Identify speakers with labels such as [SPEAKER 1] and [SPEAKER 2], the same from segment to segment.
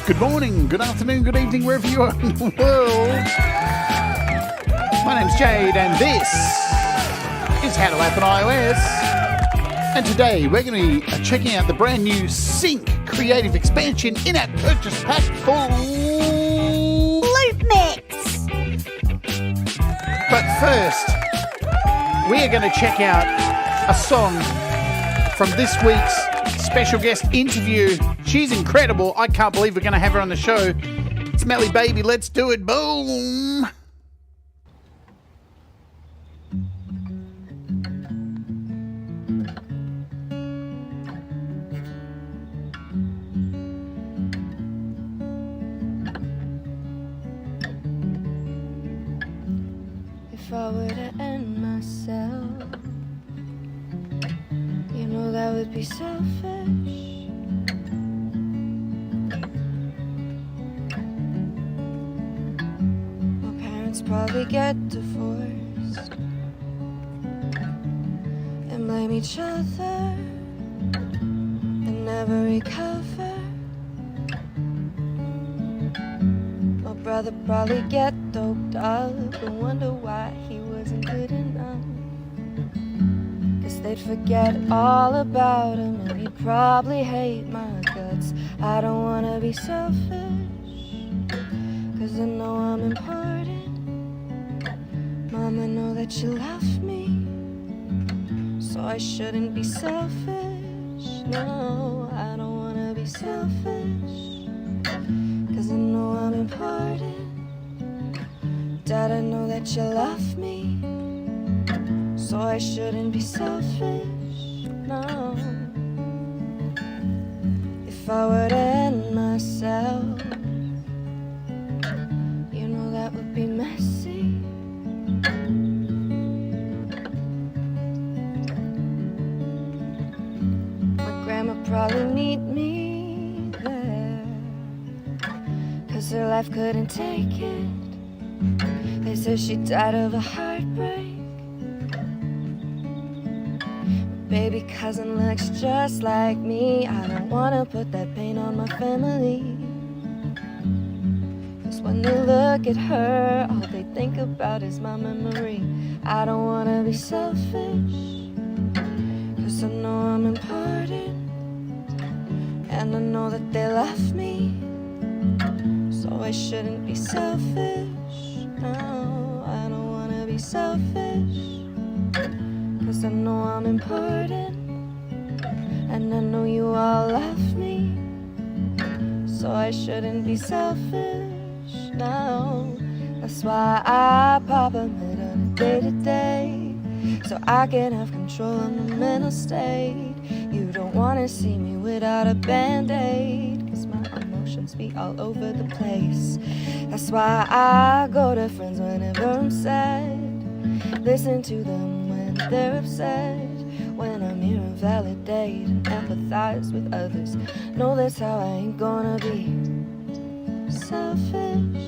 [SPEAKER 1] Good morning, good afternoon, good evening, wherever you are in the world. My name's Jade, and this is How to App on iOS. And today we're going to be checking out the brand new Sync Creative Expansion in-app purchase pack for
[SPEAKER 2] Loopmix.
[SPEAKER 1] But first, we are going to check out a song from this week's special guest interview. She's incredible. I can't believe we're going to have her on the show. Smelly Baby, let's do it. Boom.
[SPEAKER 3] If I were to end myself, you know that would be selfish. My parents probably get divorced and blame each other and never recover. My brother probably get doped up and wonder why he wasn't good enough. Cause they'd forget all about him and he'd probably hate my guts. I don't wanna be selfish, cause I know I'm important. Mom, I know that you love me, so I shouldn't be selfish. No, I don't wanna be selfish, cause I know I'm important. Dad, I know that you love me, so I shouldn't be selfish, no. If I were to end myself, you know that would be messy. My grandma probably meet me there, cause her life couldn't take it. They said she died of a heartbreak. Baby cousin looks just like me. I don't wanna put that pain on my family. Cause when they look at her, all they think about is my memory. I don't wanna be selfish, cause I know I'm important. And I know that they love me, so I shouldn't be selfish. No, I don't wanna be selfish, cause I know I'm important. And I know you all love me, so I shouldn't be selfish. No, that's why I pop a mid on a day-to-day, so I can have control of my mental state. You don't wanna see me without a band-aid, cause my emotions be all over the place. That's why I go to friends whenever I'm sad, listen to them when they're upset. When I'm here and validate and empathize with others, know that's how I ain't gonna be selfish.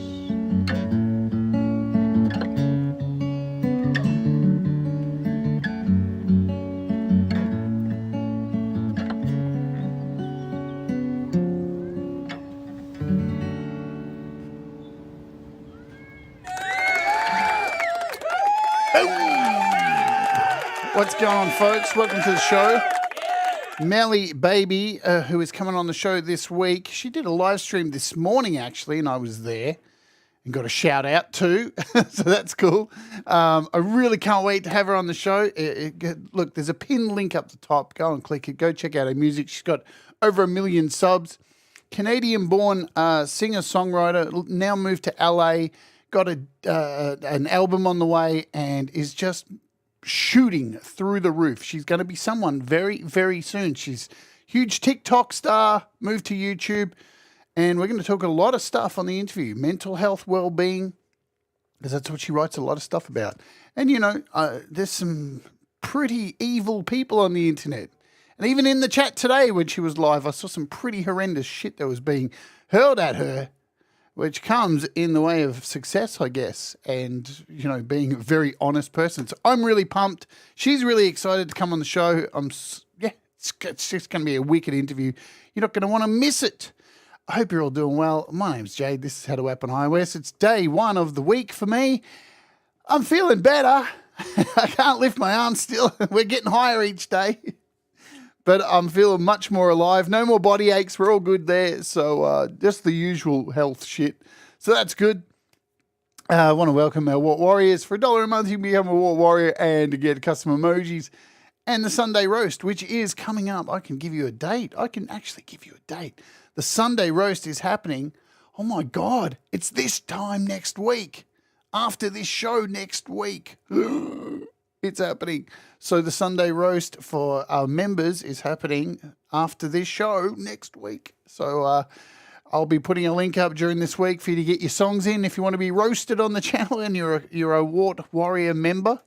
[SPEAKER 1] What's going on, folks? Welcome to the show. Melly Baby, who is coming on the show this week, she did a live stream this morning, actually, and I was there and got a shout out too. So that's cool. I really can't wait to have her on the show. Look, there's a pinned link up the top. Go and click it. Go check out her music. She's got over 1 million subs. Canadian-born singer-songwriter, now moved to LA, got an album on the way, and is just shooting through the roof. She's going to be someone very, very soon. She's huge TikTok star, moved to YouTube, and we're going to talk a lot of stuff on the interview. Mental health, well-being, because that's what she writes a lot of stuff about. And, you know, there's some pretty evil people on the internet. And even in the chat today when she was live, I saw some pretty horrendous shit that was being hurled at her, which comes in the way of success, I guess, and, you know, being a very honest person. So I'm really pumped. She's really excited to come on the show. It's just going to be a wicked interview. You're not going to want to miss it. I hope you're all doing well. My name's Jade. This is How to App on iOS. It's day 1 of the week for me. I'm feeling better. I can't lift my arms still. We're getting higher each day. But I'm feeling much more alive. No more body aches. We're all good there. So just the usual health shit. So that's good. I want to welcome our Wart Warriors. For $1 a month, you can become a Wart Warrior and get custom emojis. And the Sunday Roast, which is coming up. I can give you a date. I can actually give you a date. The Sunday Roast is happening. Oh my God, it's this time next week. After this show next week. It's happening. So the Sunday Roast for our members is happening after this show next week. So I'll be putting a link up during this week for you to get your songs in if you want to be roasted on the channel and you're a Wart Warrior member.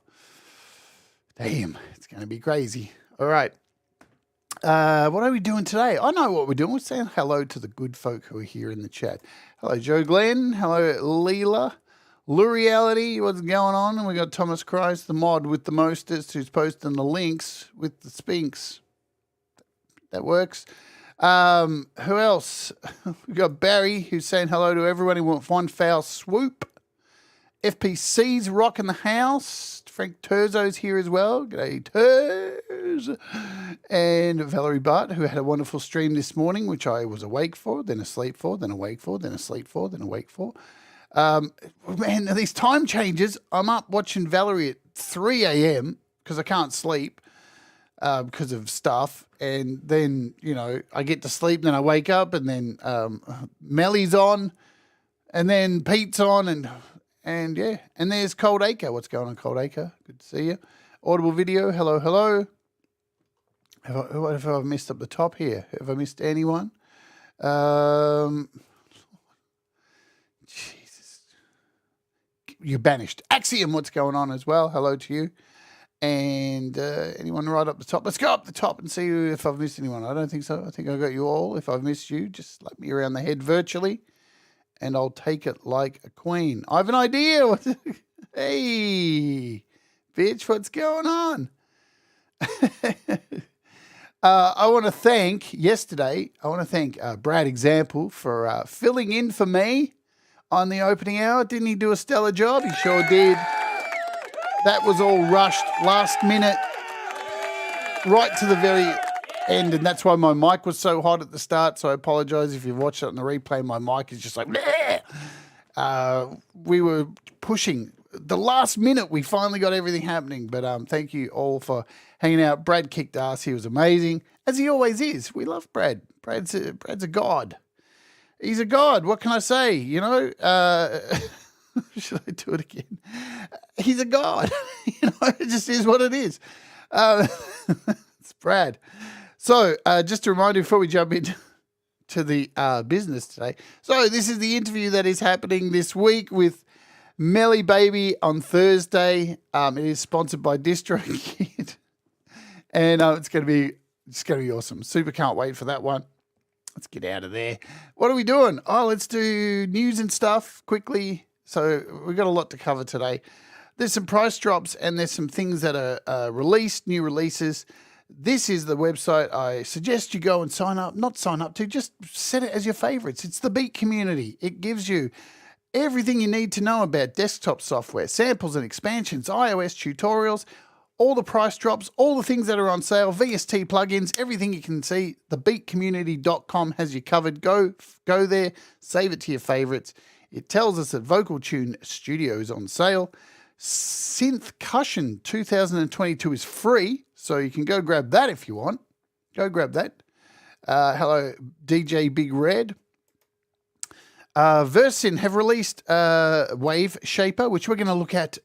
[SPEAKER 1] Damn, it's going to be crazy. All right. What are we doing today? I know what we're doing. We're saying hello to the good folk who are here in the chat. Hello, Joe Glenn. Hello, Leela. Luriality, what's going on? And we got Thomas Christ, the mod with the mostest, who's posting the links with the spinks. That works. Who else? We got Barry, who's saying hello to everyone who wants one foul swoop. FPC's rocking the house. Frank Terzo's here as well. G'day, Terz. And Valerie Butt, who had a wonderful stream this morning, which I was awake for, then asleep for, then awake for, then asleep for, then awake for. Man, these time changes. I'm up watching Valerie at 3 a.m. because I can't sleep because of stuff. And then, you know, I get to sleep, then I wake up, and then Melly's on, and then Pete's on, and yeah. And there's Cold Acre. What's going on, Cold Acre? Good to see you. Audible Video. Hello, hello. What have I missed up the top here? Have I missed anyone? Jesus. You're banished. Axiom, what's going on as well? Hello to you. And anyone right up the top? Let's go up the top and see if I've missed anyone. I don't think so. I think I got you all. If I've missed you, just slap me around the head virtually, and I'll take it like a queen. I have an idea. Hey, bitch, what's going on? I want to thank Brad Example for filling in for me on the opening hour. Didn't he do a stellar job? He sure did. That was all rushed, last minute, right to the very end, and that's why my mic was so hot at the start, so I apologize if you've watched it on the replay. My mic is just like, we were pushing. The last minute, we finally got everything happening, but thank you all for hanging out. Brad kicked ass. He was amazing, as he always is. We love Brad. Brad's a god. He's a god. What can I say? You know, should I do it again? He's a god. You know, it just is what it is. It's Brad. So just a reminder before we jump into the business today. So this is the interview that is happening this week with Melly Baby on Thursday. It is sponsored by DistroKid, and it's going to be awesome. Super can't wait for that one. Let's get out of there. What are we doing? Oh, let's do news and stuff quickly. So we've got a lot to cover today. There's some price drops and there's some things that are released, new releases. This is the website I suggest you go and sign up. Not sign up to, just set it as your favorites. It's the Beat community. It gives you everything you need to know about desktop software, samples and expansions, iOS tutorials, all the price drops, all the things that are on sale, VST plugins, everything you can see. Thebeatcommunity.com has you covered. Go there, save it to your favorites. It tells us that Vocal Tune Studio is on sale. Synth Cushion 2022 is free, so you can go grab that if you want. Go grab that. Hello, DJ Big Red. Versin have released Wave Shaper, which we're going to look at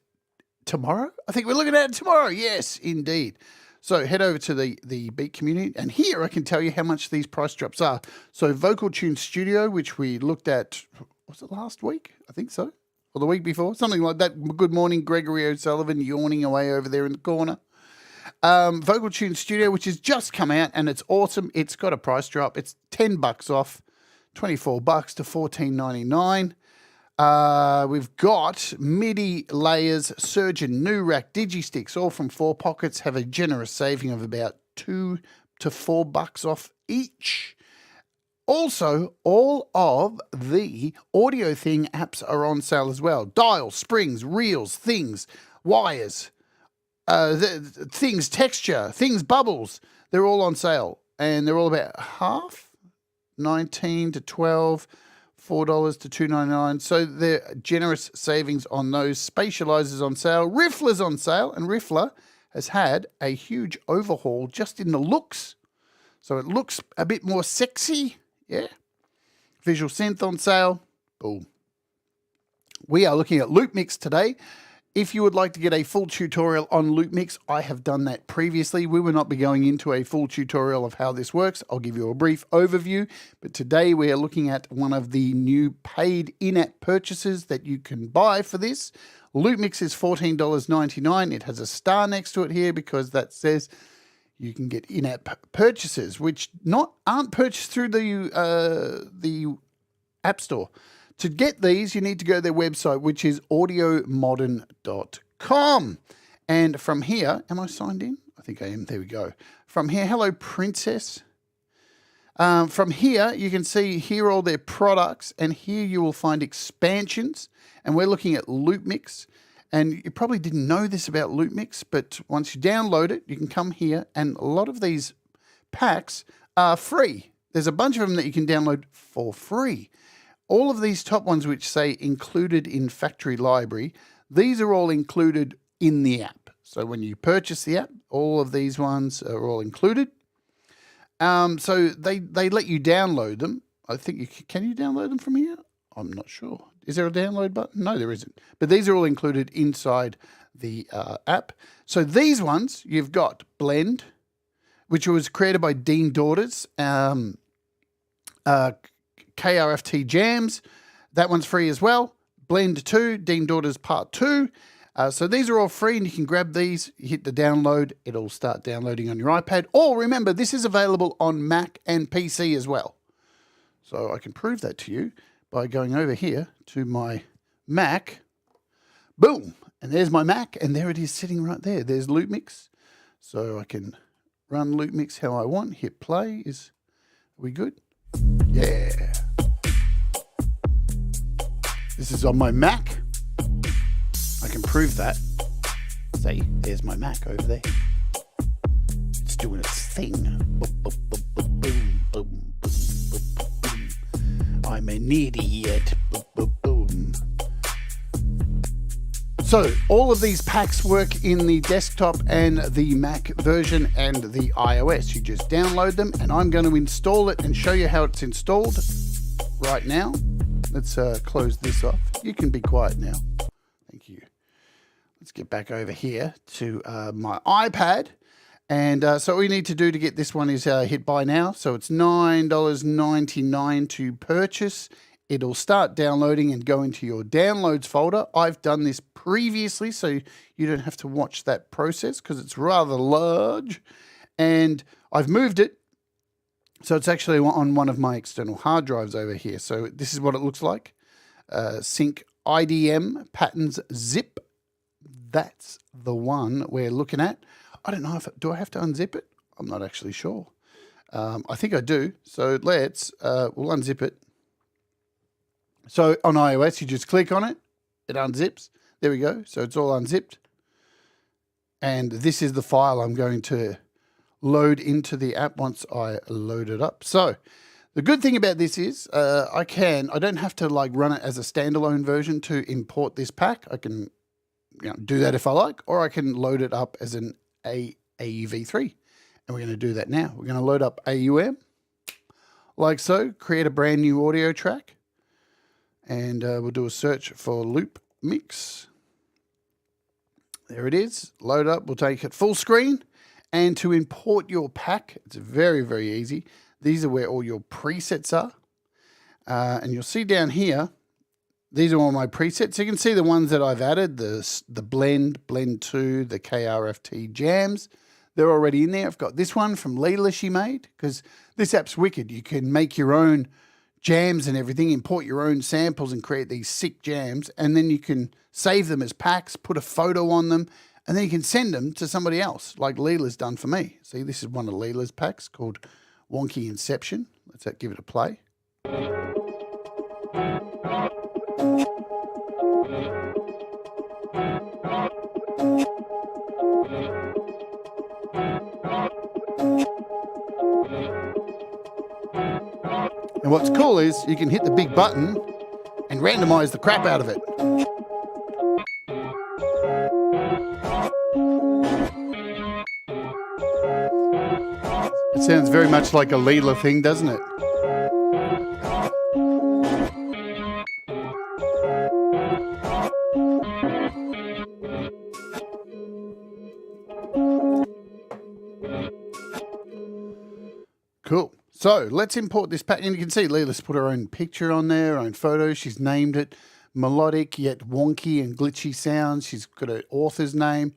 [SPEAKER 1] tomorrow. I think we're looking at it tomorrow. Yes, indeed. So head over to the Beat community, and here I can tell you how much these price drops are. So Vocal Tune Studio, which we looked at, was it last week? I think so. Or the week before, something like that. Good morning, Gregory O'Sullivan, yawning away over there in the corner. Vocal Tune Studio, which has just come out, and it's awesome. It's got a price drop. It's $10 off, $24 to $14.99. We've got MIDI layers, Surgeon, New Rack, Digisticks, all from 4 Pockets, have a generous saving of about $2 to $4 off each. Also, all of the Audio Thing apps are on sale as well. Dials, springs, reels, things, wires, things, texture, things, bubbles. They're all on sale, and they're all about half, 19 to 12, $4 to $2.99. So they're generous savings on those. Spatializers on sale, Riffler's on sale, and Riffler has had a huge overhaul just in the looks. So it looks a bit more sexy. Yeah. Visual Synth on sale. Boom. We are looking at Loopmix today. If you would like to get a full tutorial on Loopmix, I have done that previously. We will not be going into a full tutorial of how this works. I'll give you a brief overview. But today we are looking at one of the new paid in-app purchases that you can buy for this. Loopmix is $14.99. It has a star next to it here because that says you can get in-app purchases, which aren't purchased through the App Store. To get these, you need to go to their website, which is AudioModern.com. And from here, am I signed in? I think I am. There we go. From here, hello, Princess. From here, you can see here all their products, and here you will find expansions. And we're looking at Loopmix. And you probably didn't know this about Loopmix, but once you download it, you can come here, and a lot of these packs are free. There's a bunch of them that you can download for free. All of these top ones which say included in factory library, these are all included in the app. So when you purchase the app, all of these ones are all included. So they let you download them. I think can you download them from here? I'm not sure. Is there a download button? No, there isn't. But these are all included inside the app. So these ones, you've got Blend, which was created by Dean Daughters. KRFT Jams, that one's free as well. Blend 2, Dean Daughters Part 2. So these are all free, and you can grab these, you hit the download, it'll start downloading on your iPad. Or remember, this is available on Mac and PC as well. So I can prove that to you by going over here to my Mac. Boom! And there's my Mac, and there it is sitting right there. There's Loopmix. So I can run Loopmix how I want, hit play. Are we good? Yeah. This is on my Mac. I can prove that. See, there's my Mac over there. It's doing its thing. Boom, boom, boom, boom, boom, boom, boom, boom. I'm an idiot. Boom, boom, boom. So all of these packs work in the desktop and the Mac version and the iOS. You just download them, and I'm going to install it and show you how it's installed right now. Let's close this off. You can be quiet now. Thank you. Let's get back over here to my iPad. And so all we need to do to get this one is hit buy now. So it's $9.99 to purchase. It'll start downloading and go into your downloads folder. I've done this previously, so you don't have to watch that process because it's rather large. And I've moved it. So it's actually on one of my external hard drives over here. So this is what it looks like. Sync IDM patterns zip. That's the one we're looking at. I don't know do I have to unzip it? I'm not actually sure. I think I do. So we'll unzip it. So on iOS, you just click on it. It unzips. There we go. So it's all unzipped. And this is the file I'm going to load into the app once I load it up. So the good thing about this is I don't have to run it as a standalone version to import this pack. I can do that if I like, or I can load it up as an AUv3. And we're going to do that now. We're going to load up AUM like so, create a brand new audio track, and we'll do a search for Loopmix. There it is. Load up. We'll take it full screen. And to import your pack, it's very, very easy. These are where all your presets are. And you'll see down here, these are all my presets. You can see the ones that I've added, the Blend 2, the KRFT Jams. They're already in there. I've got this one from Leela she made, because this app's wicked. You can make your own jams and everything, import your own samples and create these sick jams. And then you can save them as packs, put a photo on them, and then you can send them to somebody else, like Leela's done for me. See, this is one of Leela's packs called Wonky Inception. Let's give it a play. And what's cool is you can hit the big button and randomize the crap out of it. It sounds very much like a Leela thing, doesn't it? Cool. So let's import this pack. And you can see Leela's put her own picture on there, her own photo. She's named it melodic yet wonky and glitchy sounds. She's got an author's name.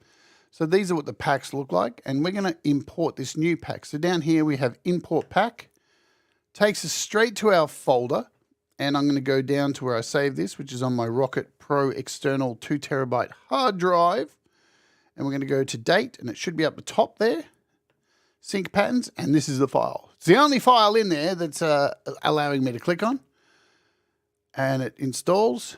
[SPEAKER 1] So these are what the packs look like. And we're going to import this new pack. So down here we have import pack. Takes us straight to our folder. And I'm going to go down to where I save this, which is on my Rocket Pro external 2 terabyte hard drive. And we're going to go to date, and it should be up the top there. Sync patterns, and this is the file. It's the only file in there that's allowing me to click on. And it installs.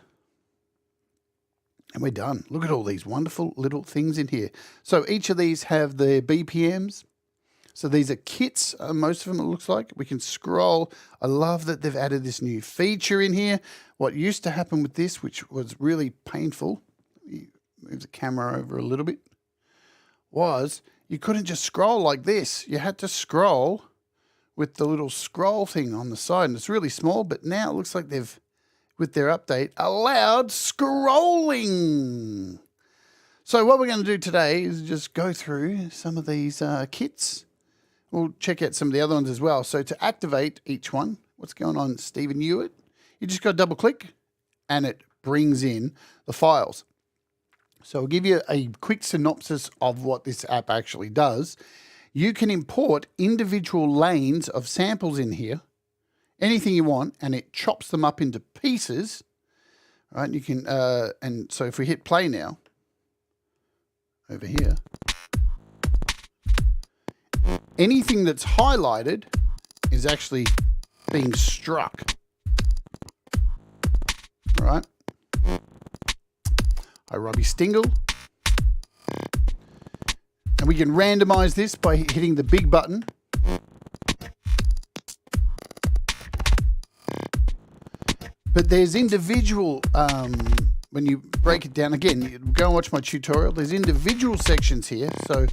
[SPEAKER 1] And we're done. Look at all these wonderful little things in here. So each of these have the BPMs. So these are kits, most of them it looks like. We can scroll. I love that they've added this new feature in here. What used to happen with this, which was really painful, move the camera over a little bit, was you couldn't just scroll like this. You had to scroll with the little scroll thing on the side. And it's really small, but now it looks like they've, with their update, allowed scrolling. So what we're going to do today is just go through some of these kits. We'll check out some of the other ones as well. So to activate each one, what's going on, Stephen Hewitt? You just got to double click and it brings in the files. So I'll give you a quick synopsis of what this app actually does. You can import individual lanes of samples in here, anything you want, and it chops them up into pieces. Right? You can, and so if we hit play now, over here, anything that's highlighted is actually being struck. All right. Hi, Robbie Stingle. And we can randomize this by hitting the big button. But there's individual, when you break it down, again, you go and watch my tutorial, there's individual sections here. So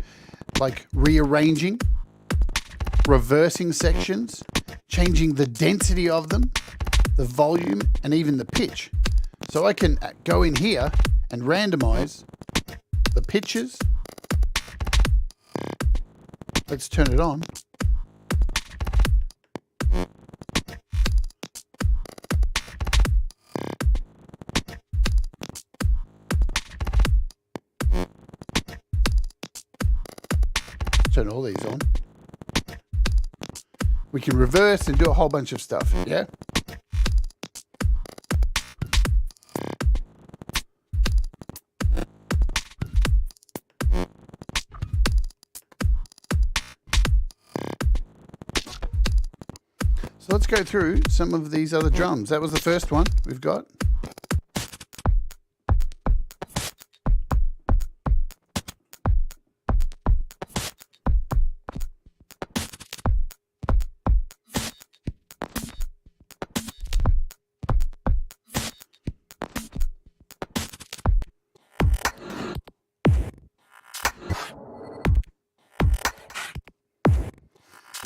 [SPEAKER 1] like rearranging, reversing sections, changing the density of them, the volume, and even the pitch. So I can go in here and randomize the pitches. Let's turn it on. Turn all these on. We can reverse and do a whole bunch of stuff, yeah? So let's go through some of these other drums. That was the first one we've got.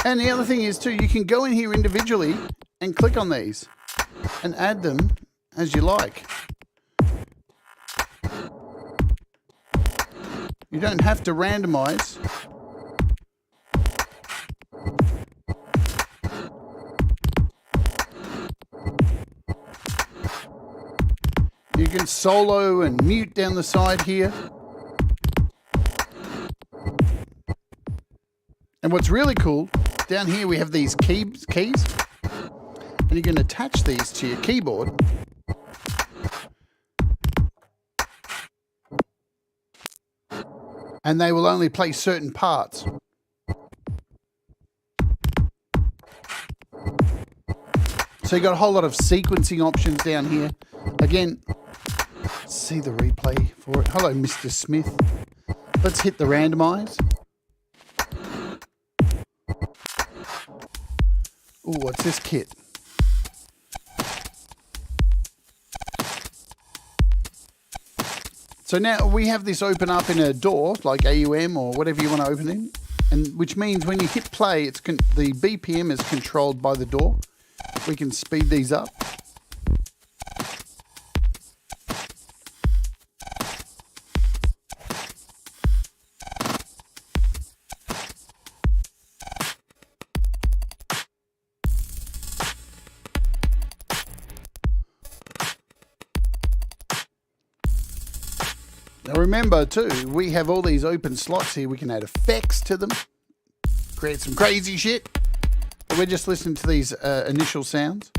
[SPEAKER 1] And the other thing is too, you can go in here individually and click on these and add them as you like. You don't have to randomize. You can solo and mute down the side here. And what's really cool, down here we have these keys, and you can attach these to your keyboard. And they will only play certain parts. So you got a whole lot of sequencing options down here. Again, let's see the replay for it. Hello, Mr. Smith. Let's hit the randomize. Ooh, what's this kit? So now we have this open up in a DAW, like AUM or whatever you want to open in, and which means when you hit play, it's the BPM is controlled by the DAW. We can speed these up. Now remember too, we have all these open slots here. We can add effects to them, create some crazy shit. But we're just listening to these initial sounds.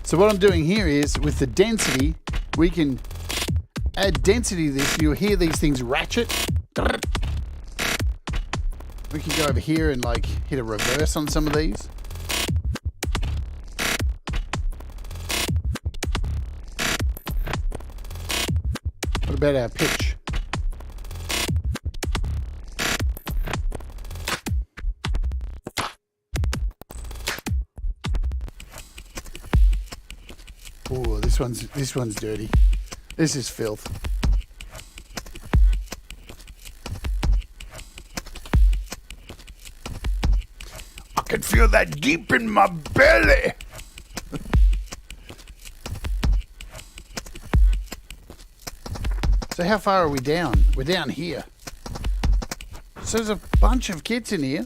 [SPEAKER 1] So what I'm doing here is with the density, we can add density to this. You'll hear these things ratchet. We can go over here and like hit a reverse on some of these. What about our pitch? Oh, this one's dirty. This is filth. I can feel that deep in my belly. So how far are we down? We're down here. So there's a bunch of kits in here.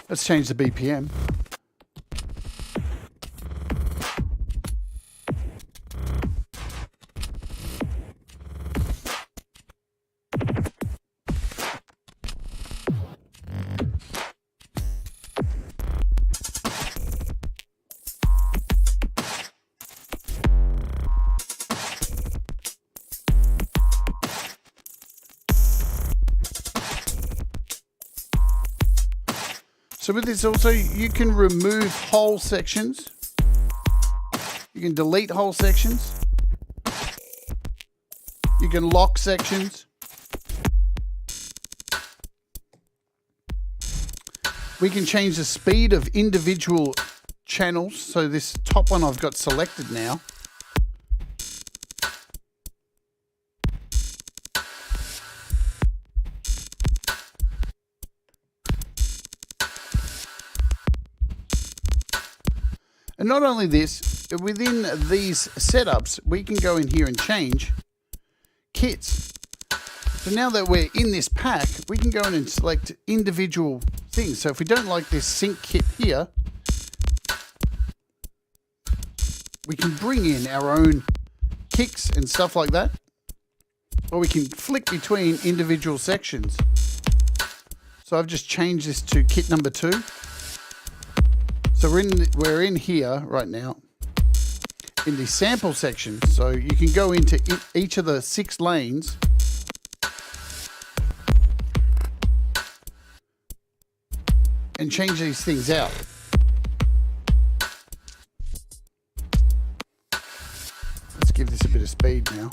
[SPEAKER 1] Let's change the BPM. So with this also, you can remove whole sections. You can delete whole sections. You can lock sections. We can change the speed of individual channels. So this top one I've got selected now. And not only this, within these setups, we can go in here and change kits. So now that we're in this pack, we can go in and select individual things. So if we don't like this sync kit here, we can bring in our own kicks and stuff like that. Or we can flick between individual sections. So I've just changed this to kit number 2. So we're in here right now in the sample section. So you can go into each of the 6 lanes and change these things out. Let's give this a bit of speed now.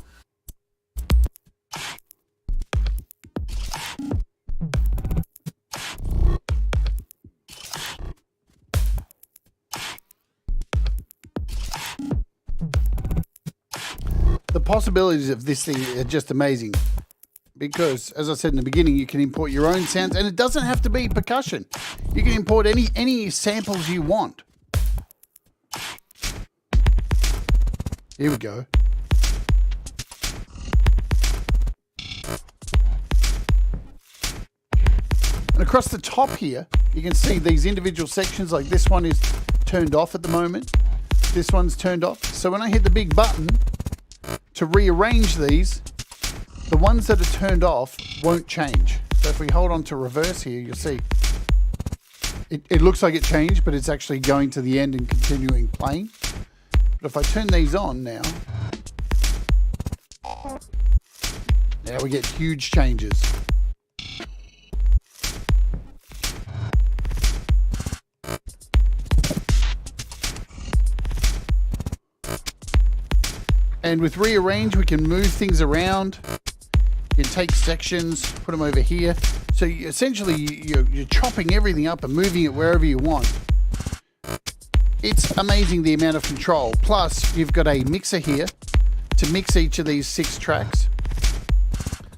[SPEAKER 1] possibilities of this thing are just amazing. Because, as I said in the beginning, you can import your own sounds, and it doesn't have to be percussion. You can import any samples you want. Here we go. And across the top here, you can see these individual sections, like this one is turned off at the moment. This one's turned off. So when I hit the big button to rearrange these, the ones that are turned off won't change. So if we hold on to reverse here, you'll see it looks like it changed, but it's actually going to the end and continuing playing. But if I turn these on now we get huge changes. And with rearrange, we can move things around. You can take sections, put them over here. So essentially, you're chopping everything up and moving it wherever you want. It's amazing the amount of control. Plus, you've got a mixer here to mix each of these 6 tracks.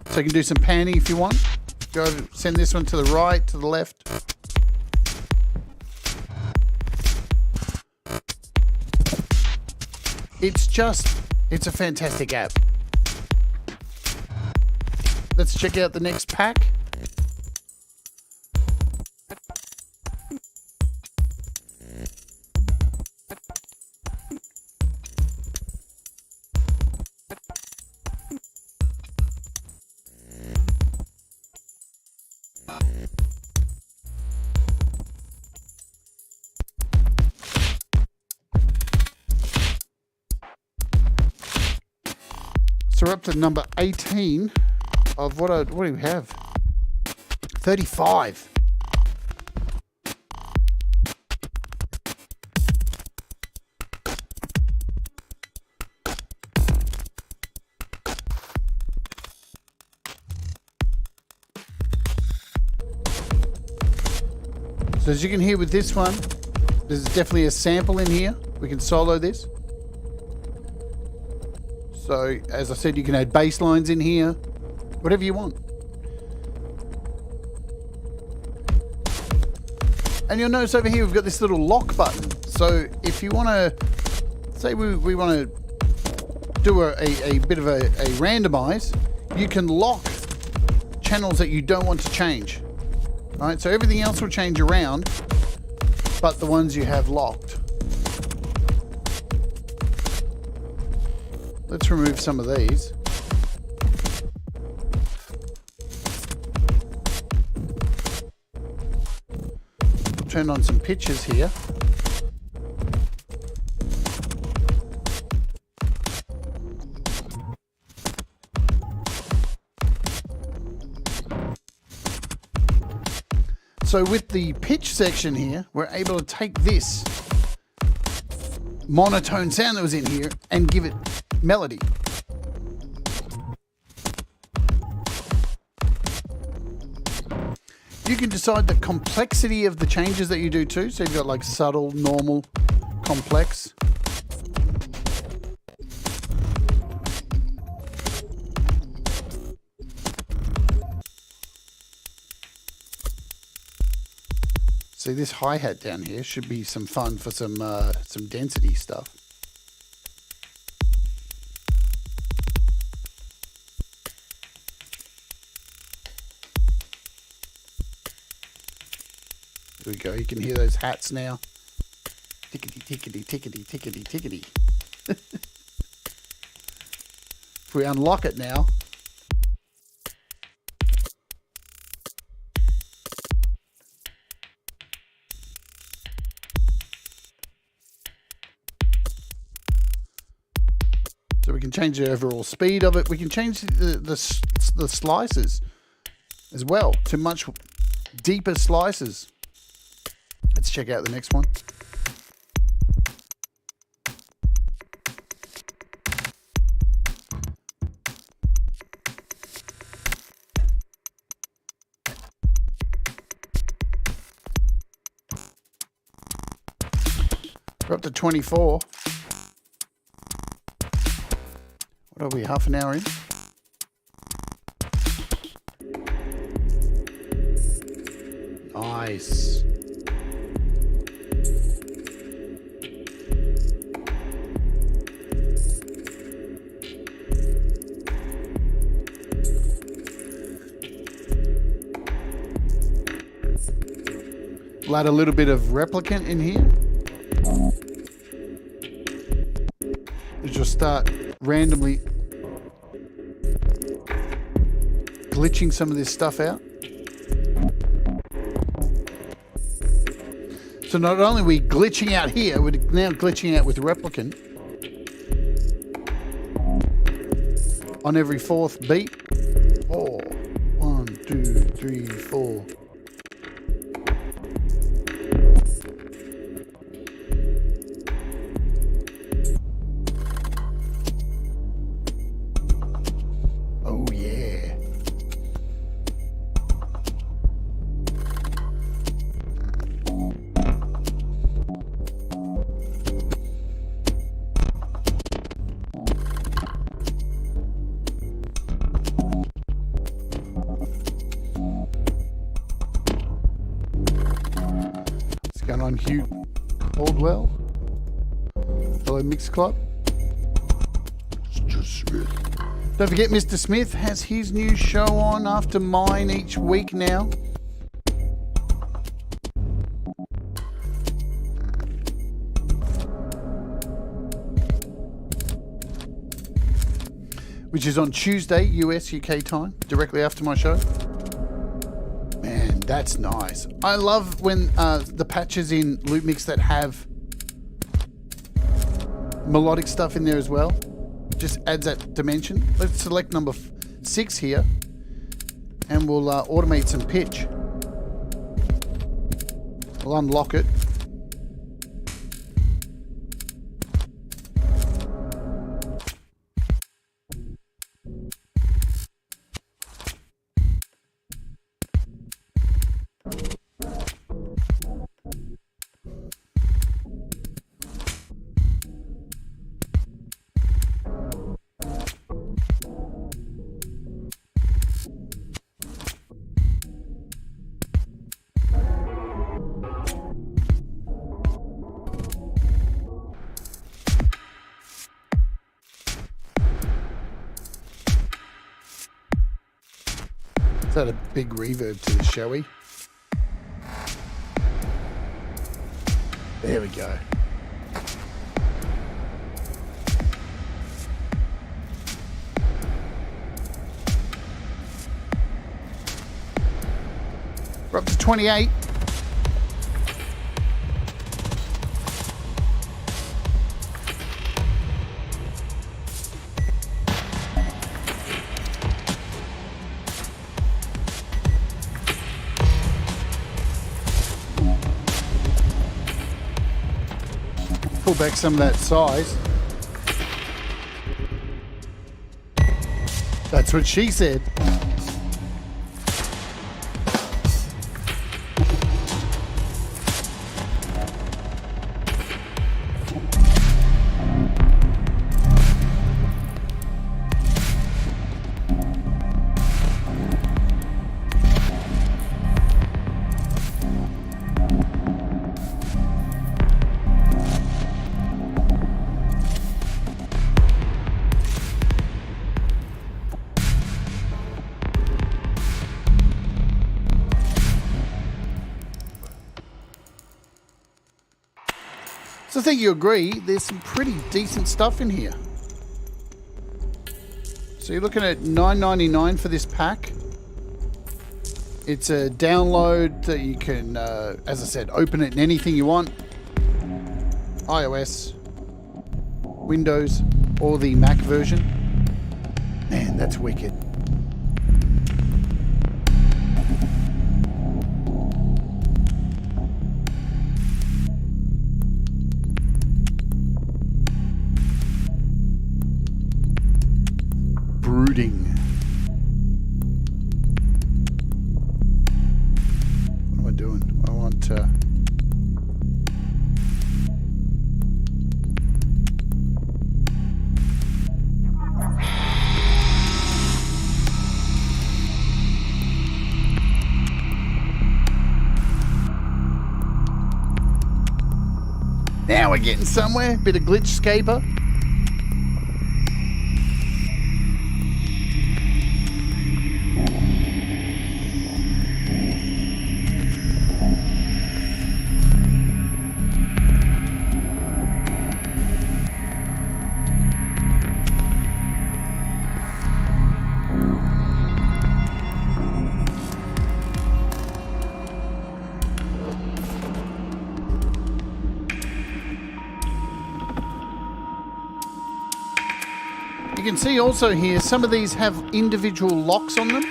[SPEAKER 1] So you can do some panning if you want. Go send this one to the right, to the left. It's a fantastic app. Let's check out the next pack. So we're up to number 18 of what do we have? 35. So as you can hear with this one, there's definitely a sample in here. We can solo this. So, as I said, you can add bass lines in here, whatever you want. And you'll notice over here we've got this little lock button. So, if you want to, say we want to do a bit of a randomize, you can lock channels that you don't want to change. All right, so everything else will change around, but the ones you have locked. Let's remove some of these. Turn on some pitches here. So with the pitch section here, we're able to take this monotone sound that was in here and give it melody. You can decide the complexity of the changes that you do too. So you've got like subtle, normal, complex. See, this hi-hat down here should be some fun for some density stuff. There we go. You can hear those hats now. Tickety, tickety, tickety, tickety, tickety. If we unlock it now. So we can change the overall speed of it. We can change the slices as well to much deeper slices. Let's check out the next one. We're up to 24. What Probably half an hour in. Nice. Add a little bit of replicant in here. Just start randomly glitching some of this stuff out. So not only are we glitching out here, we're now glitching out with replicant on every fourth beat. 4, 1, 2, 3, 4. Oh yeah. What's going on, Hugh Caldwell? Hello, Mix Club. Don't forget, Mr. Smith has his new show on after mine each week now. Which is on Tuesday, US, UK time, directly after my show. Man, that's nice. I love when the patches in Loopmix that have melodic stuff in there as well. Just adds that dimension. Let's select number 6 here and we'll automate some pitch. We'll unlock it. Let's add a big reverb to this, shall we? There we go. We're up to 28. Pull back some of that size. That's what she said. So I think you agree, there's some pretty decent stuff in here. So you're looking at $9.99 for this pack. It's a download that you can, as I said, open it in anything you want. iOS, Windows, or the Mac version. Man, that's wicked. Brooding. What am I doing? I want Now we're getting somewhere. Bit of glitch scaper. You can see also here, some of these have individual locks on them.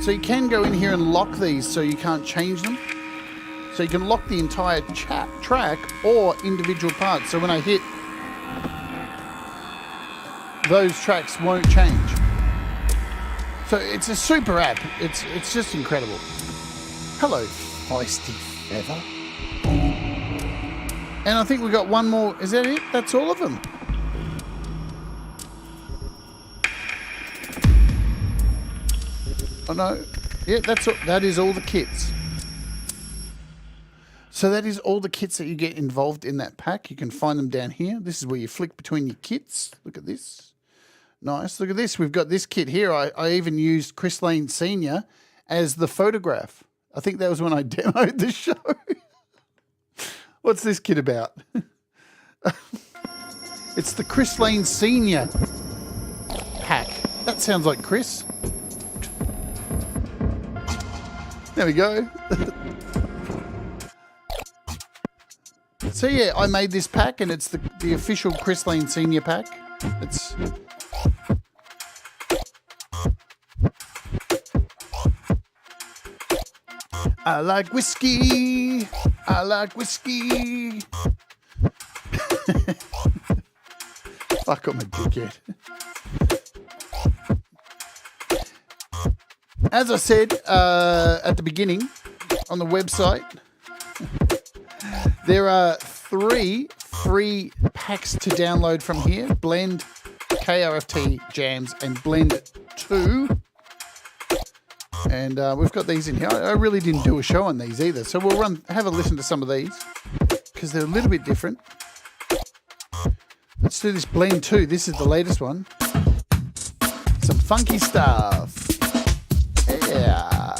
[SPEAKER 1] So you can go in here and lock these so you can't change them. So you can lock the entire track or individual parts. So when I hit, those tracks won't change. So it's a super app. It's just incredible. Hello, feisty feather. And I think we got one more. Is that it? That's all of them. Oh no, yeah, that is all the kits. So that is all the kits that you get involved in that pack. You can find them down here. This is where you flick between your kits. Look at this. Nice, look at this. We've got this kit here. I even used Chris Lane Sr. as the photograph. I think that was when I demoed the show. What's this kit about? It's the Chris Lane Sr. pack. That sounds like Chris. There we go. So yeah, I made this pack and it's the official Chris Lane Senior pack. It's I like whiskey. I like whiskey. Fuck, I'm a dickhead. As I said at the beginning on the website, there are 3 free packs to download from here. Blend, KRFT Jams, and Blend 2. And we've got these in here. I really didn't do a show on these either. So we'll have a listen to some of these because they're a little bit different. Let's do this Blend 2. This is the latest one. Some funky stuff. Yeah.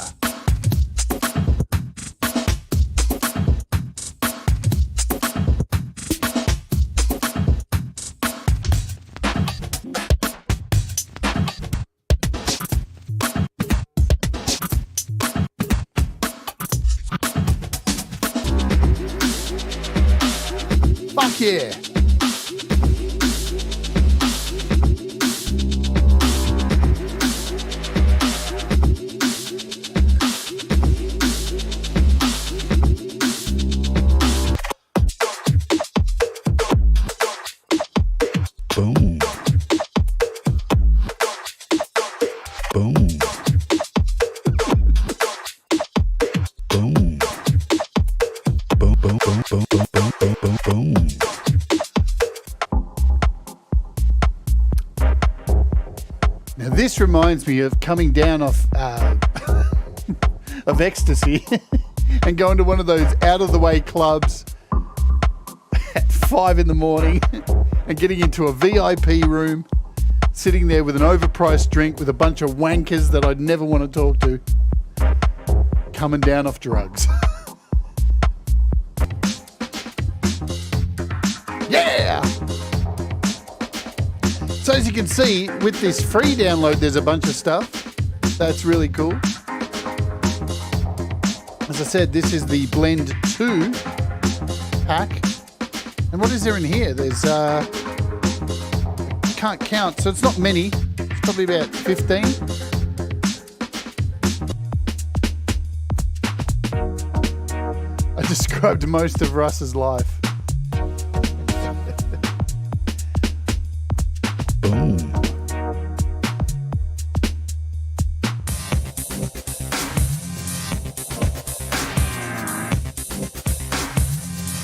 [SPEAKER 1] Fuck yeah. This reminds me of coming down off of ecstasy and going to one of those out-of-the-way clubs at 5 in the morning and getting into a VIP room, sitting there with an overpriced drink with a bunch of wankers that I'd never want to talk to, coming down off drugs. Yeah! So as you can see, with this free download, there's a bunch of stuff. That's really cool. As I said, this is the Blend 2 pack. And what is there in here? There's, can't count, so it's not many. It's probably about 15. I described most of Russ's life.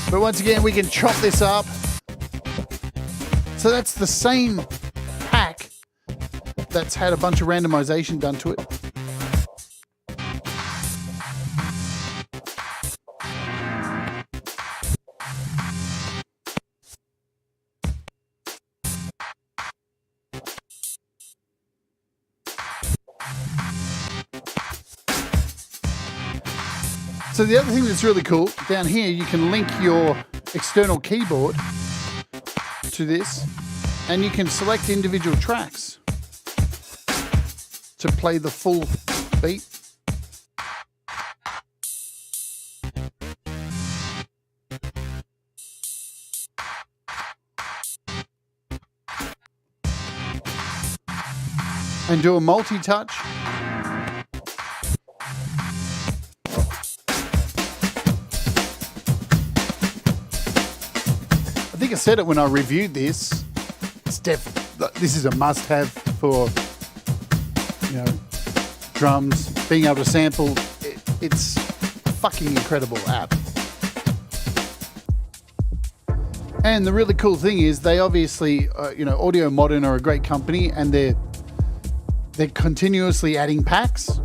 [SPEAKER 1] But once again, we can chop this up. So that's the same pack that's had a bunch of randomization done to it. So the other thing that's really cool, down here you can link your external keyboard to this, and you can select individual tracks to play the full beat. And do a multi-touch. I think I said it when I reviewed this. This is a must-have for, you know, drums, being able to sample. It's a fucking incredible app. And the really cool thing is they obviously, you know, AudioModern are a great company, and they're continuously adding packs.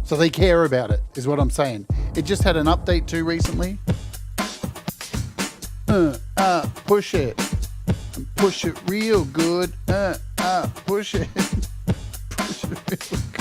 [SPEAKER 1] So they care about it, is what I'm saying. It just had an update too recently. Push it. Push it real good. Push it. Push it real good.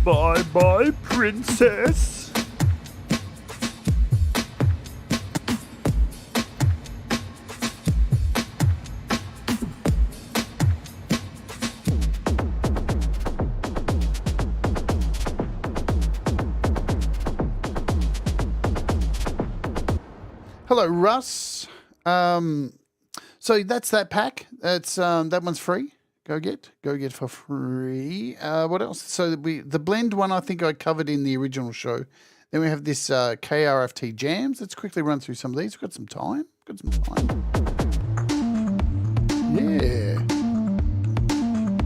[SPEAKER 1] Bye bye, princess. Hello, Russ. So that's that pack. That's that one's free. Go get for free. What else? So the blend one I think I covered in the original show. Then we have this KRFT jams. Let's quickly run through some of these. We've got some time. Yeah.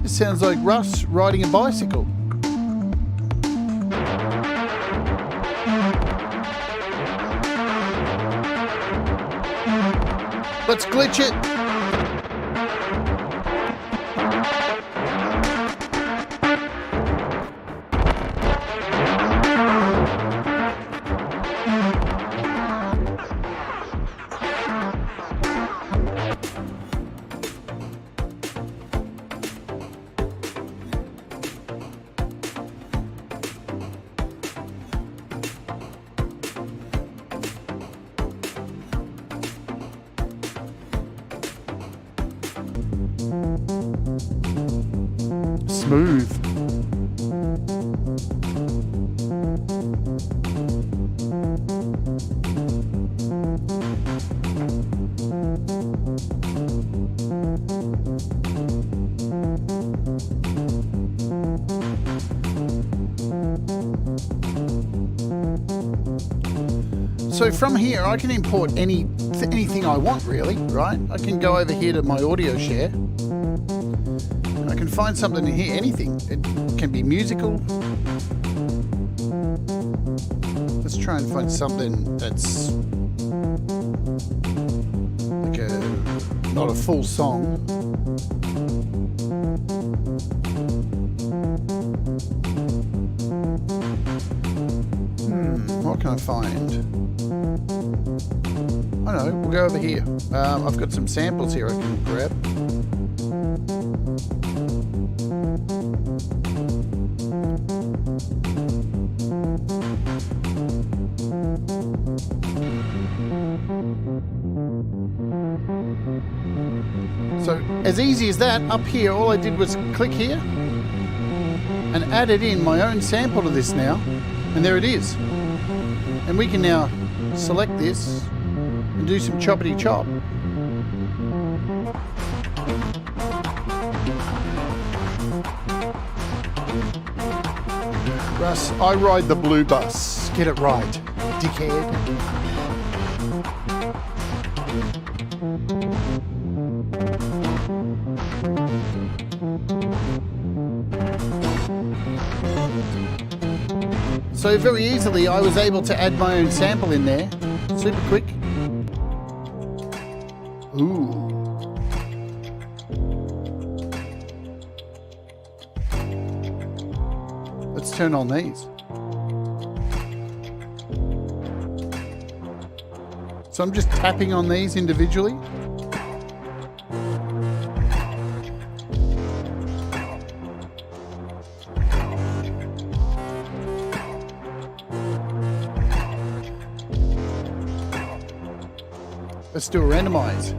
[SPEAKER 1] This sounds like Russ riding a bicycle. Let's glitch it. Smooth. So from here, I can import anything I want, really, right? I can go over here to my audio share. I can find something in here, anything. It can be musical. Let's try and find something that's like not a full song. What can I find? I know, we'll go over here. I've got some samples here I can grab. So as easy as that, up here all I did was click here and added in my own sample to this now, and there it is. And we can now select this and do some choppity chop. Russ, I ride the blue bus. Get it right, dickhead. So very easily I was able to add my own sample in there. Super quick. Ooh. Let's turn on these. So I'm just tapping on these individually. Let's do a randomize.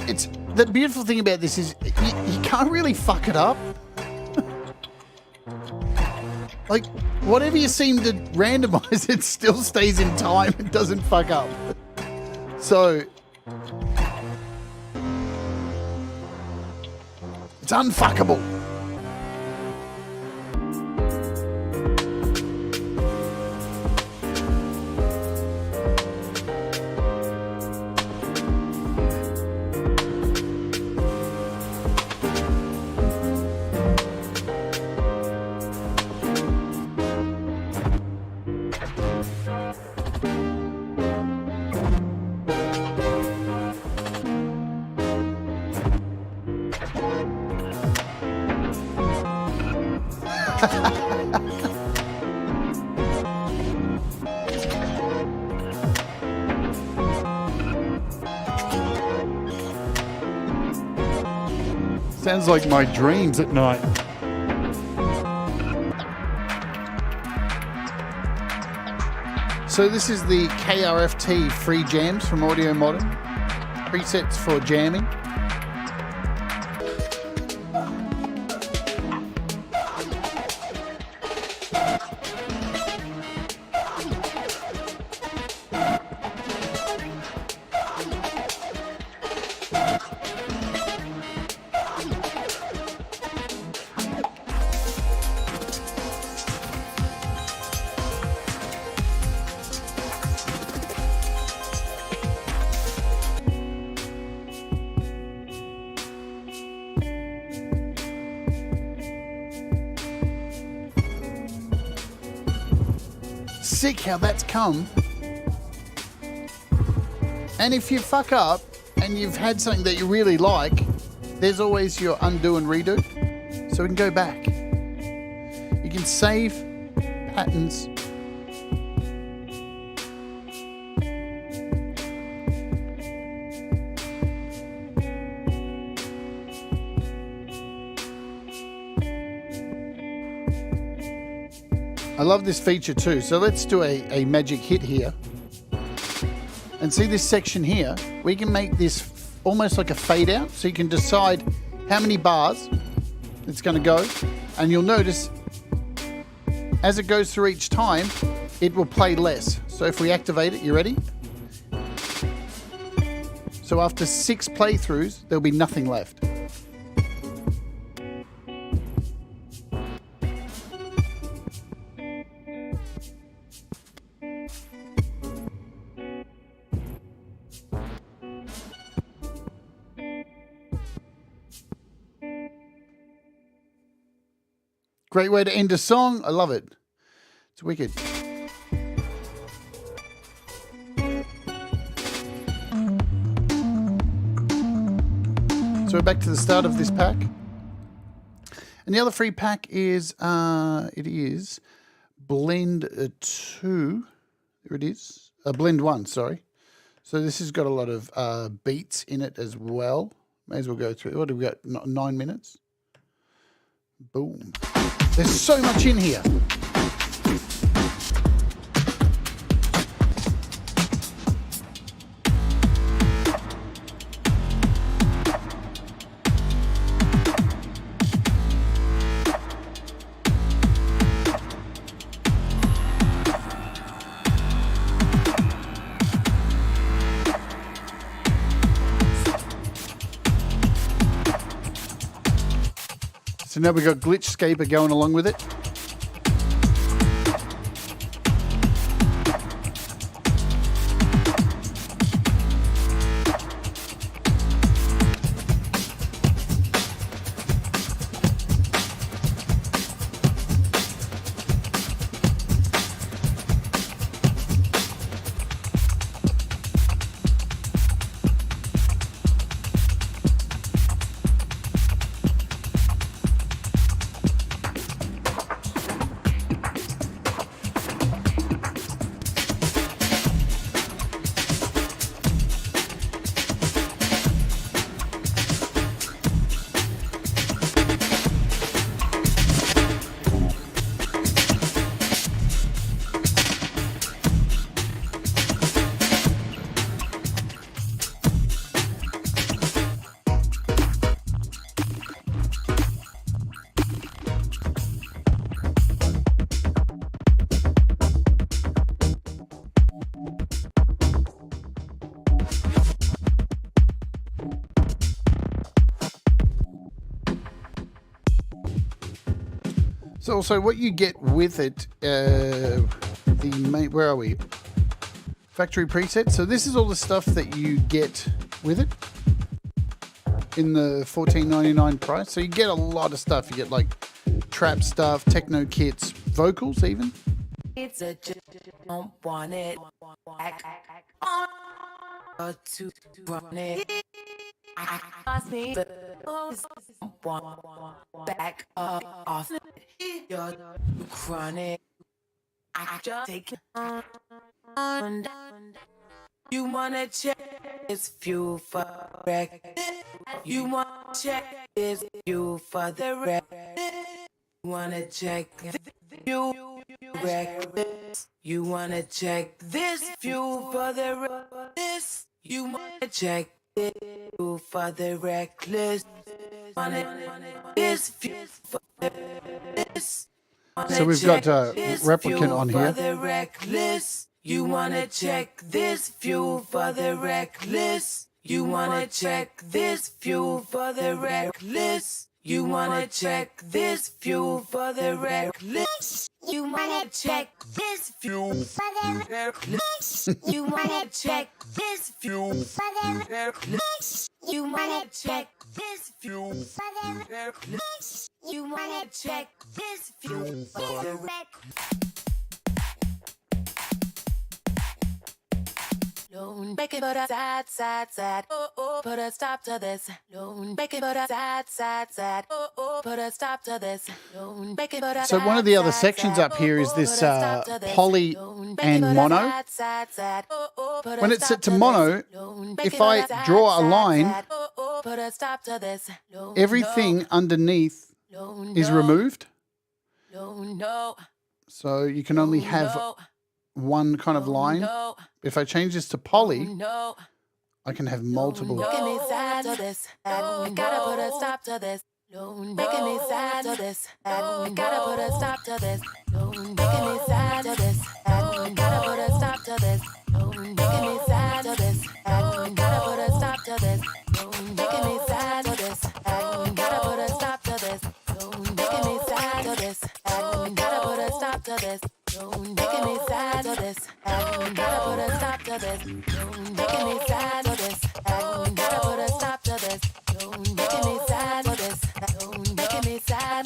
[SPEAKER 1] It's the beautiful thing about this is you can't really fuck it up. Like, whatever you seem to randomize, it still stays in time. It doesn't fuck up. So it's unfuckable. Sounds like my dreams at night. So this is the KRFT free jams from AudioModern. Presets for jamming. Sick how that's come. And if you fuck up and you've had something that you really like, there's always your undo and redo. So we can go back. You can save patterns. I love this feature too. So let's do a magic hit here. And see this section here? We can make this almost like a fade out. So you can decide how many bars it's going to go. And you'll notice as it goes through each time, it will play less. So if we activate it, you ready? So after 6 playthroughs, there'll be nothing left. Great way to end a song. I love it. It's wicked. So we're back to the start of this pack. And the other free pack is, it is Blend 2. There it is. Blend 1, sorry. So this has got a lot of beats in it as well. May as well go through. What do we got? 9 minutes? Boom. There's so much in here. now we've got Glitchscaper going along with it. So also what you get with it, where are we? Factory preset. So this is all the stuff that you get with it in the $14.99 price. So you get a lot of stuff. You get like trap stuff, techno kits, vocals even.
[SPEAKER 2] It's a don't want it. To run it. I lost me, back off. You're chronic. I just take it on. You wanna check this fuel for wreck. You wanna check this fuel for the wreck. You wanna check fuel reckless. You wanna check this fuel for the reckless. You wanna check this fuel for the reckless. This fuel for the reckless.
[SPEAKER 1] So we've got Replicant on here.
[SPEAKER 2] You wanna check this fuel for the reckless. You wanna check this fuel for the reckless. You wanna check this fuel for the reckless. You wanna check this fuel for the reckless. You wanna check this fuel for the reckless. You wanna check this fuel for the reckless. You wanna check this fuel for the reckless. Don't make it but a sad. Oh, put a stop to this. Don't make it but a sad. Oh, put a stop to this. Don't make it but a
[SPEAKER 1] So one of the other sections up here is this poly and mono. When it's set to mono, if I draw a line, everything underneath is removed. So you can only have one kind of line. If I change this to poly, I can have multiple.
[SPEAKER 2] Making me sad to this. Gotta put a stop to this. Making me sad to this. Gotta put a stop to this. Making me sad to this. Gotta put a stop to this. Making me sad to this. Gotta put a stop to this. Making me sad to this. Gotta put a stop to this. Making me sad to this. Gotta put a stop to this. Making me sad to this. Gotta put a stop to this. Making me sad to this. Gotta put a stop to this. Making me sad to this. Making me sad.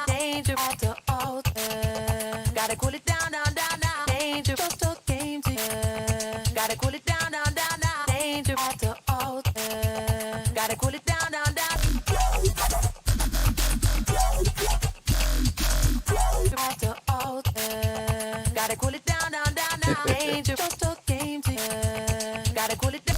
[SPEAKER 2] Danger to alter. Gotta cool it down. Danger to game to you. Gotta cool it down. Danger to alter. Gotta cool it down. To alter. Gotta cool it down. Danger to game to you. Gotta cool it down.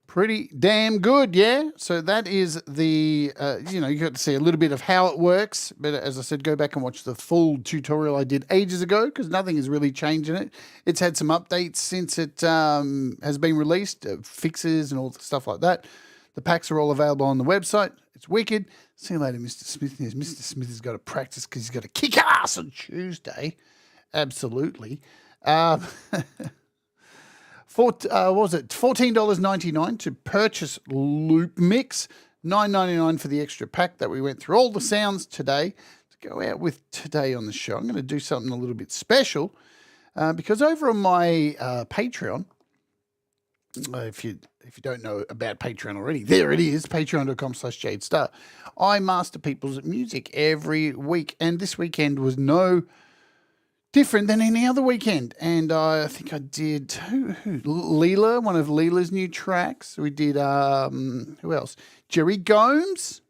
[SPEAKER 1] Pretty damn good, yeah? So that is the, you got to see a little bit of how it works. But as I said, go back and watch the full tutorial I did ages ago because nothing has really changed in it. It's had some updates since it has been released, fixes and all the stuff like that. The packs are all available on the website. It's wicked. See you later, Mr. Smith. Mr. Smith has got to practice because he's got to kick ass on Tuesday. Absolutely. What was it? $14.99 to purchase Loopmix. $9.99 for the extra pack that we went through all the sounds today to go out with today on the show. I'm going to do something a little bit special because over on my Patreon, if you don't know about Patreon already, there it is, patreon.com/Jade Starr. I master people's music every week, and this weekend was no different than any other weekend. And I think I did Leela, one of Leela's new tracks. We did who else? Jerry Gomes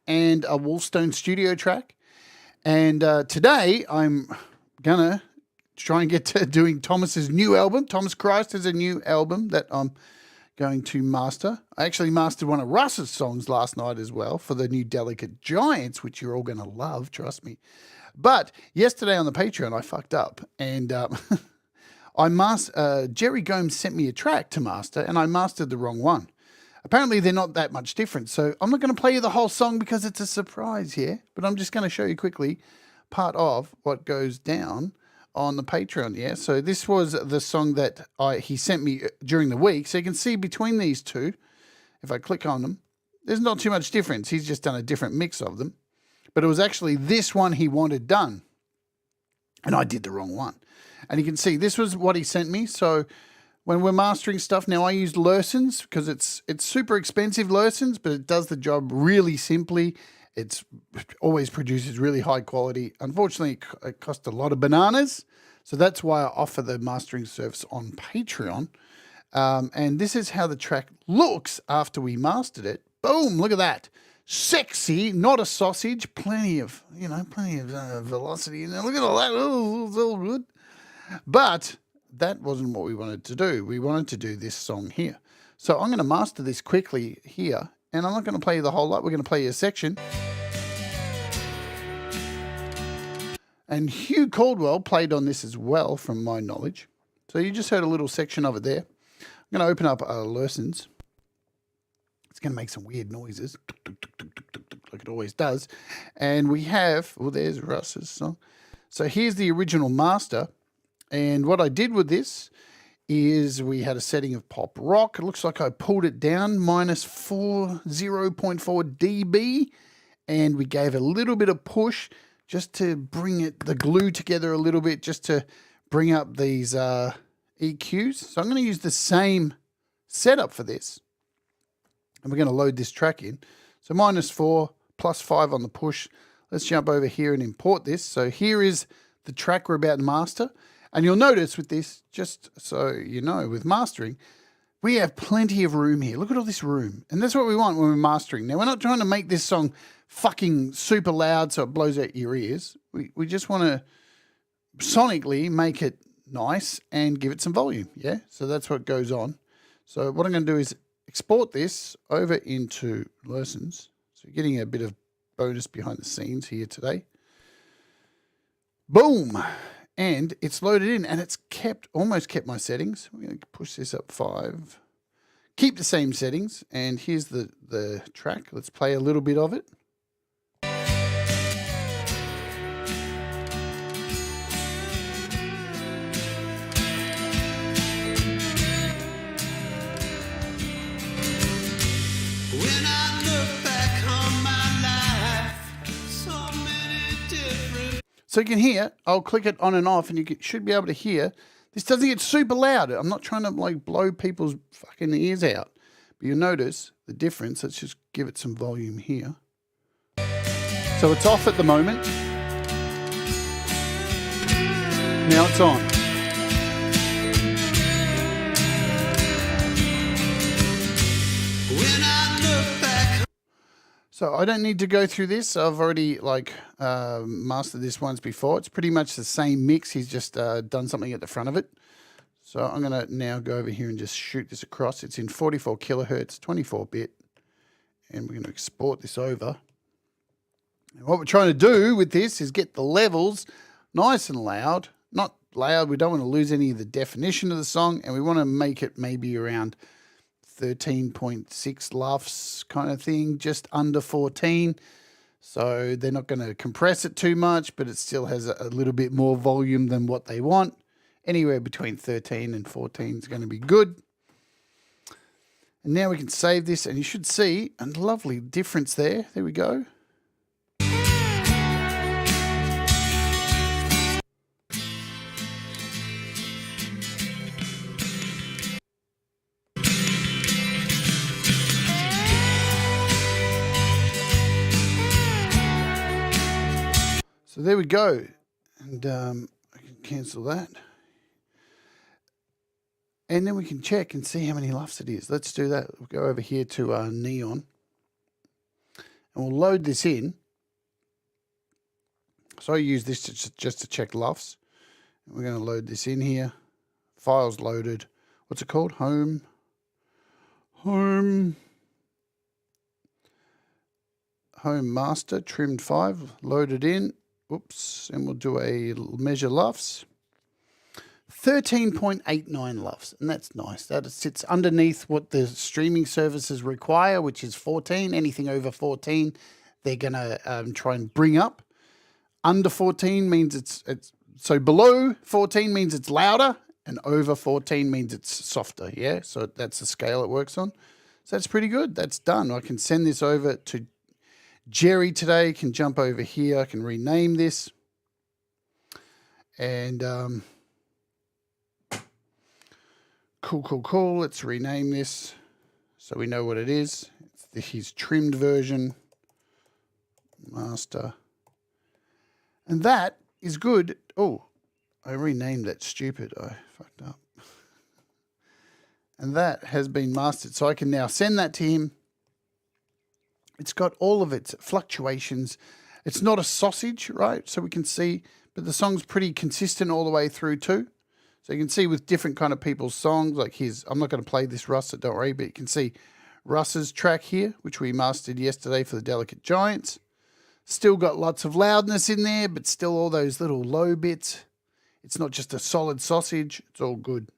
[SPEAKER 1] and a Wolfstone Studio track. And today I'm gonna try and get to doing Thomas's new album. Thomas Christ has a new album that I'm going to master. I actually mastered one of Russ's songs last night as well for the new Delicate Giants, which you're all going to love, trust me. But yesterday on the Patreon, I fucked up. And Jerry Gomes sent me a track to master, and I mastered the wrong one. Apparently, they're not that much different. So I'm not going to play you the whole song because it's a surprise here. But I'm just going to show you quickly part of what goes down on the Patreon, yeah? So this was the song that he sent me during the week. So you can see between these two, if I click on them, there's not too much difference. He's just done a different mix of them. But it was actually this one he wanted done. And I did the wrong one. And you can see this was what he sent me. So when we're mastering stuff, now I used Lursons because it's super expensive Lursons, but it does the job really simply. It always produces really high quality. Unfortunately, it costs a lot of bananas. So that's why I offer the mastering service on Patreon. And this is how the track looks after we mastered it. Boom, look at that. Sexy, not a sausage. Plenty of velocity. Look at all that. Oh, it's all good. But that wasn't what we wanted to do. We wanted to do this song here. So I'm going to master this quickly here. And I'm not going to play you the whole lot. We're going to play you a section. And Hugh Caldwell played on this as well, from my knowledge. So you just heard a little section of it there. I'm going to open up Lursons. It's going to make some weird noises, like it always does. And we have, there's Russ's song. So here's the original master. And what I did with this is we had a setting of pop rock. It looks like I pulled it down -0.4 dB, and we gave a little bit of push just to bring the glue together a little bit, just to bring up these EQs. So I'm going to use the same setup for this, and we're going to load this track in. So -4, +5 on the push. Let's jump over here and import this. So here is the track we're about to master. And you'll notice with this, just so you know, with mastering, we have plenty of room here. Look at all this room. And that's what we want when we're mastering. Now, we're not trying to make this song fucking super loud so it blows out your ears. We just want to sonically make it nice and give it some volume, yeah? So that's what goes on. So what I'm going to do is export this over into Lursons. So you're getting a bit of bonus behind the scenes here today. Boom. And it's loaded in, and it's almost kept my settings. We're going to push this up 5. Keep the same settings, and here's the track. Let's play a little bit of it.
[SPEAKER 4] When I look back on my life, so many different.
[SPEAKER 1] So you can hear, I'll click it on and off, and you should be able to hear. This doesn't get super loud. I'm not trying to like blow people's fucking ears out. But you'll notice the difference. Let's just give it some volume here. So it's off at the moment. Now it's on.
[SPEAKER 4] When I look back.
[SPEAKER 1] So I don't need to go through this. I've already mastered this once before. It's pretty much the same mix. He's just done something at the front of it. So I'm going to now go over here and just shoot this across. It's in 44 kilohertz, 24-bit. And we're going to export this over. And what we're trying to do with this is get the levels nice and loud. Not loud. We don't want to lose any of the definition of the song. And we want to make it maybe around 13.6 LUFS kind of thing, just under 14. So they're not going to compress it too much, but it still has a little bit more volume than what they want. Anywhere between 13 and 14 is going to be good. And now we can save this, and you should see a lovely difference there. There we go. So there we go. And I can cancel that. And then we can check and see how many LUFS it is. Let's do that. We'll go over here to Neon. And we'll load this in. So I use this just to check LUFS. And we're going to load this in here. Files loaded. What's it called? Home. Home master, trimmed 5. Loaded in. Oops. And we'll do a measure LUFS. 13.89 LUFS, and that's nice. That sits underneath what the streaming services require, which is 14. Anything over 14, they're going to try and bring up. Under 14 means it's so below 14 means it's louder, and over 14 means it's softer. Yeah, so that's the scale it works on. So that's pretty good. That's done. I can send this over to Jerry today. Can jump over here. I can rename this, and Cool. Let's rename this so we know what it is. It's his trimmed version. Master. And that is good. Oh, I renamed that. Stupid. I fucked up. And that has been mastered. So I can now send that to him. It's got all of its fluctuations. It's not a sausage, right? So we can see, but the song's pretty consistent all the way through too. So you can see with different kind of people's songs, like his, I'm not going to play this Russ, so don't worry, but you can see Russ's track here, which we mastered yesterday for the Delicate Giants. Still got lots of loudness in there, but still all those little low bits. It's not just a solid sausage. It's all good.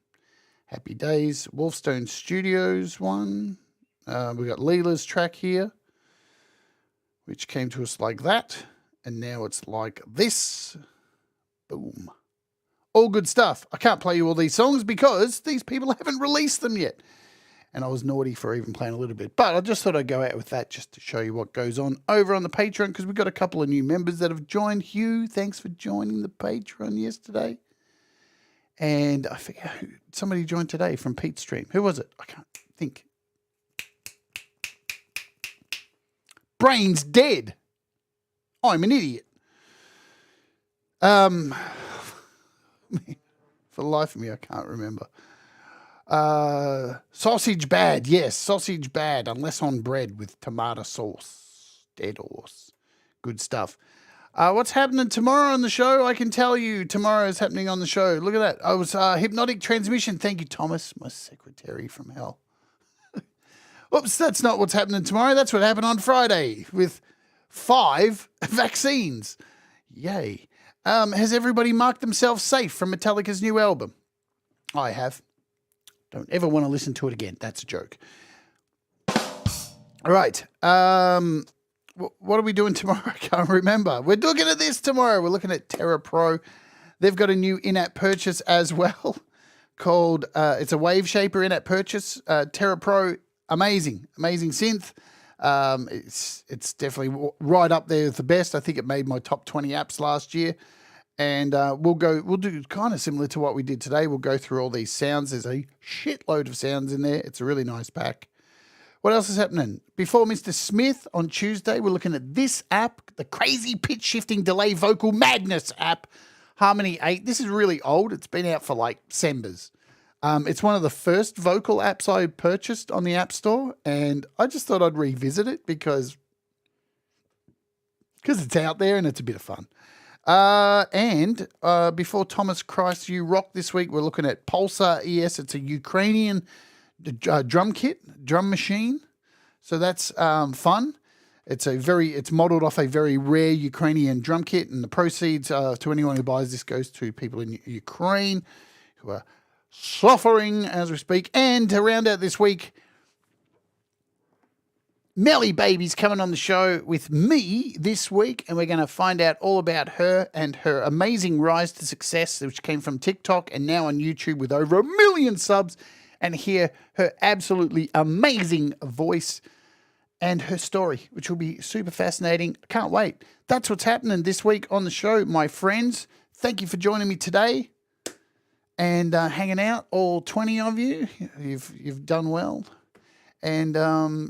[SPEAKER 1] Happy days. Wolfstone Studios one. We got Leela's track here, which came to us like that. And now it's like this. Boom. All good stuff. I can't play you all these songs because these people haven't released them yet. And I was naughty for even playing a little bit. But I just thought I'd go out with that just to show you what goes on over on the Patreon, because we've got a couple of new members that have joined. Hugh, thanks for joining the Patreon yesterday. And I forget who, somebody joined today from Pete's stream. Who was it? I can't think. Brain's dead. I'm an idiot. For the life of me, I can't remember. Sausage bad. Yes, sausage bad, unless on bread with tomato sauce. Dead horse. Good stuff. What's happening tomorrow on the show? I can tell you tomorrow is happening on the show. Look at that. I was Hypnotic Transmission. Thank you, Thomas, my secretary from hell. Oops, that's not what's happening tomorrow. That's what happened on Friday with 5 vaccines. Yay. Has everybody marked themselves safe from Metallica's new album? I have. Don't ever want to listen to it again. That's a joke. All right. What are we doing tomorrow? I can't remember. We're looking at this tomorrow. We're looking at Terra Pro. They've got a new in-app purchase as well called, it's a wave shaper in-app purchase. Terra Pro, amazing synth. It's definitely right up there with the best. I think it made my top 20 apps last year. And we'll do kind of similar to what we did today. We'll go through all these sounds. There's a shitload of sounds in there. It's a really nice pack. What else is happening? Before Mr. Smith on Tuesday, we're looking at this app, the crazy pitch shifting delay vocal madness app, Harmony 8. This is really old. It's been out for like Sembers. It's one of the first vocal apps I purchased on the App Store, and I just thought I'd revisit it because it's out there and it's a bit of fun. And before Thomas Christ You Rock this week, we're looking at Pulsar ES. It's a Ukrainian drum machine. So that's fun. It's modeled off a very rare Ukrainian drum kit, and the proceeds to anyone who buys this goes to people in Ukraine who are suffering as we speak. And to round out this week, Melly Baby's coming on the show with me this week, and we're going to find out all about her and her amazing rise to success, which came from TikTok and now on YouTube with over 1 million subs, and hear her absolutely amazing voice and her story, which will be super fascinating. Can't wait. That's what's happening this week on the show, my friends. Thank you for joining me today and hanging out, all 20 of you. You've done well. And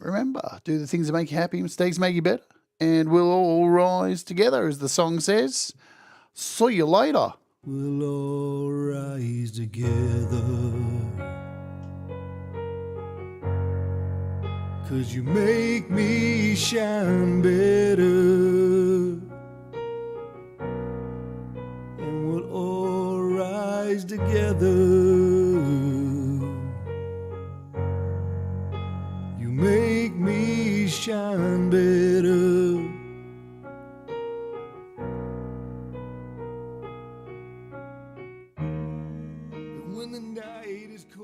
[SPEAKER 1] remember, do the things that make you happy, mistakes make you better. And we'll all rise together, as the song says. See you later.
[SPEAKER 4] We'll all rise together, 'cause you make me shine better. And we'll all rise together. You make me shine better. When the night is cold.